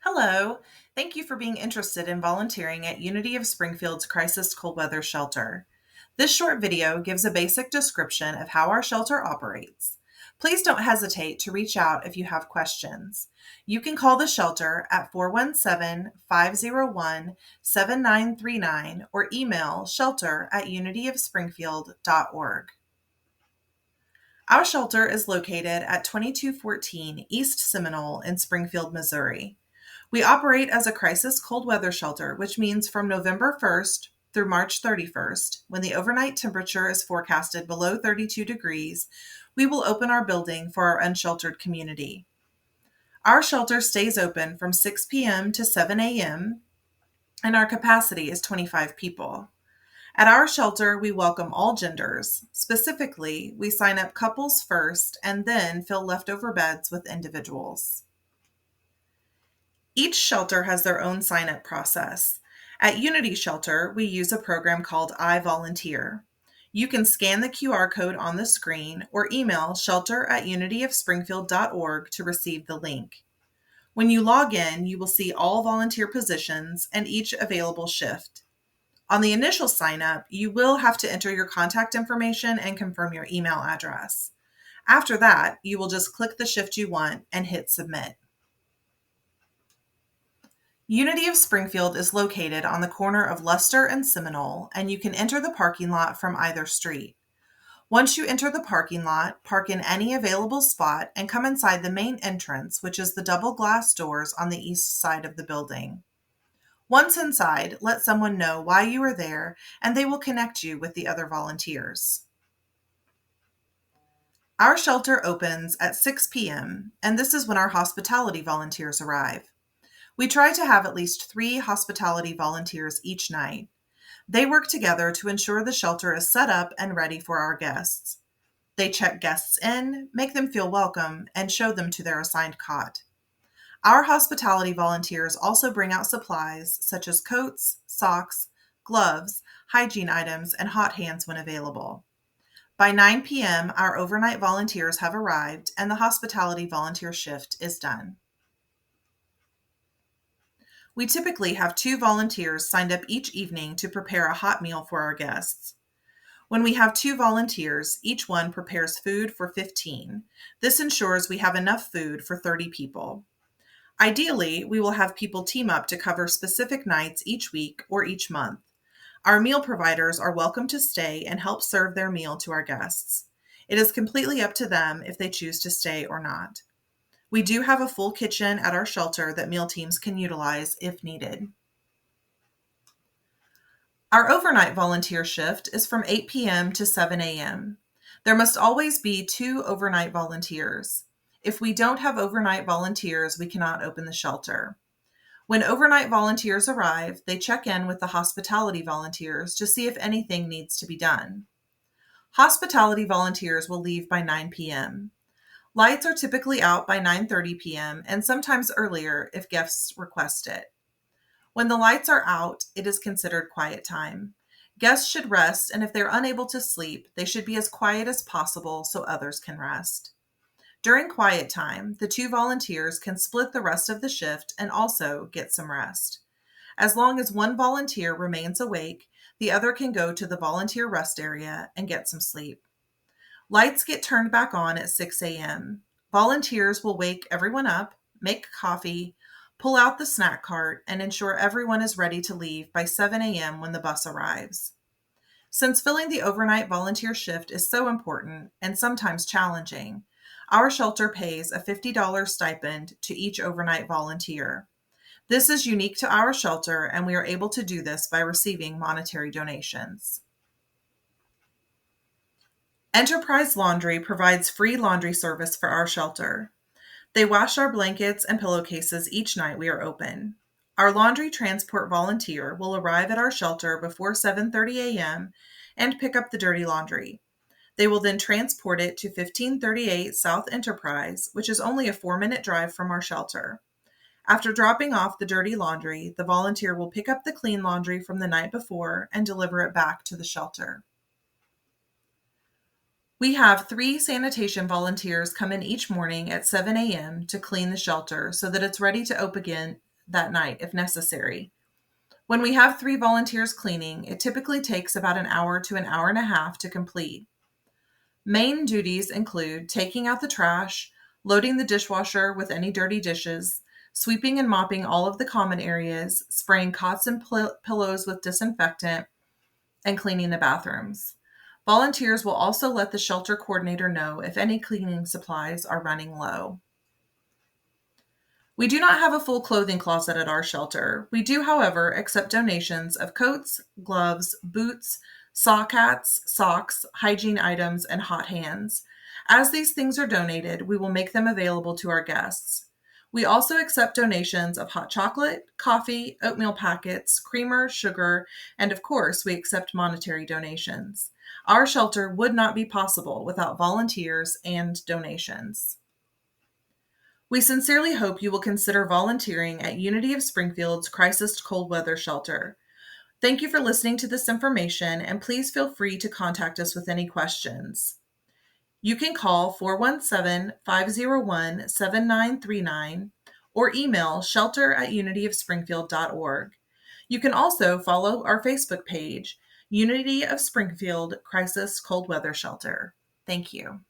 Hello. Thank you for being interested in volunteering at Unity of Springfield's Crisis Cold Weather Shelter. This short video gives a basic description of how our shelter operates. Please don't hesitate to reach out if you have questions. You can call the shelter at 417-501-7939 or email shelter@unityofspringfield.org. Our shelter is located at 2214 East Seminole in Springfield, Missouri. We operate as a crisis cold weather shelter, which means from November 1st through March 31st, when the overnight temperature is forecasted below 32 degrees, we will open our building for our unsheltered community. Our shelter stays open from 6 p.m. to 7 a.m., and our capacity is 25 people. At our shelter, we welcome all genders. Specifically, we sign up couples first and then fill leftover beds with individuals. Each shelter has their own sign-up process. At Unity Shelter, we use a program called I Volunteer. You can scan the QR code on the screen or email shelter@unityofspringfield.org to receive the link. When you log in, you will see all volunteer positions and each available shift. On the initial sign-up, you will have to enter your contact information and confirm your email address. After that, you will just click the shift you want and hit submit. Unity of Springfield is located on the corner of Luster and Seminole, and you can enter the parking lot from either street. Once you enter the parking lot, park in any available spot and come inside the main entrance, which is the double glass doors on the east side of the building. Once inside, let someone know why you are there, and they will connect you with the other volunteers. Our shelter opens at 6 p.m., and this is when our hospitality volunteers arrive. We try to have at least 3 hospitality volunteers each night. They work together to ensure the shelter is set up and ready for our guests. They check guests in, make them feel welcome, and show them to their assigned cot. Our hospitality volunteers also bring out supplies such as coats, socks, gloves, hygiene items, and hot hands when available. By 9 p.m., our overnight volunteers have arrived and the hospitality volunteer shift is done. We typically have 2 volunteers signed up each evening to prepare a hot meal for our guests. When we have 2 volunteers, each one prepares food for 15. This ensures we have enough food for 30 people. Ideally, we will have people team up to cover specific nights each week or each month. Our meal providers are welcome to stay and help serve their meal to our guests. It is completely up to them if they choose to stay or not. We do have a full kitchen at our shelter that meal teams can utilize if needed. Our overnight volunteer shift is from 8 p.m. to 7 a.m. There must always be 2 overnight volunteers. If we don't have overnight volunteers, we cannot open the shelter. When overnight volunteers arrive, they check in with the hospitality volunteers to see if anything needs to be done. Hospitality volunteers will leave by 9 p.m. Lights are typically out by 9:30 p.m. and sometimes earlier if guests request it. When the lights are out, it is considered quiet time. Guests should rest, and if they're unable to sleep, they should be as quiet as possible so others can rest. During quiet time, the 2 volunteers can split the rest of the shift and also get some rest. As long as one volunteer remains awake, the other can go to the volunteer rest area and get some sleep. Lights get turned back on at 6 a.m. Volunteers will wake everyone up, make coffee, pull out the snack cart, and ensure everyone is ready to leave by 7 a.m. when the bus arrives. Since filling the overnight volunteer shift is so important and sometimes challenging, our shelter pays a $50 stipend to each overnight volunteer. This is unique to our shelter, and we are able to do this by receiving monetary donations. Enterprise Laundry provides free laundry service for our shelter. They wash our blankets and pillowcases each night we are open. Our laundry transport volunteer will arrive at our shelter before 7:30 a.m. and pick up the dirty laundry. They will then transport it to 1538 South Enterprise, which is only a 4-minute drive from our shelter. After dropping off the dirty laundry, the volunteer will pick up the clean laundry from the night before and deliver it back to the shelter. We have 3 sanitation volunteers come in each morning at 7 a.m. to clean the shelter so that it's ready to that night if necessary. When we have 3 volunteers cleaning, it typically takes about an hour to an hour and a half to complete. Main duties include taking out the trash, loading the dishwasher with any dirty dishes, sweeping and mopping all of the common areas, spraying cots and pillows with disinfectant, and cleaning the bathrooms. Volunteers will also let the shelter coordinator know if any cleaning supplies are running low. We do not have a full clothing closet at our shelter. We do, however, accept donations of coats, gloves, boots, sock hats, socks, hygiene items, and hot hands. As these things are donated, we will make them available to our guests. We also accept donations of hot chocolate, coffee, oatmeal packets, creamer, sugar, and of course, we accept monetary donations. Our shelter would not be possible without volunteers and donations. We sincerely hope you will consider volunteering at Unity of Springfield's Crisis Cold Weather Shelter. Thank you for listening to this information, and please feel free to contact us with any questions. You can call 417-501-7939 or email shelter@unityofspringfield.org. You can also follow our Facebook page, Unity of Springfield Crisis Cold Weather Shelter. Thank you.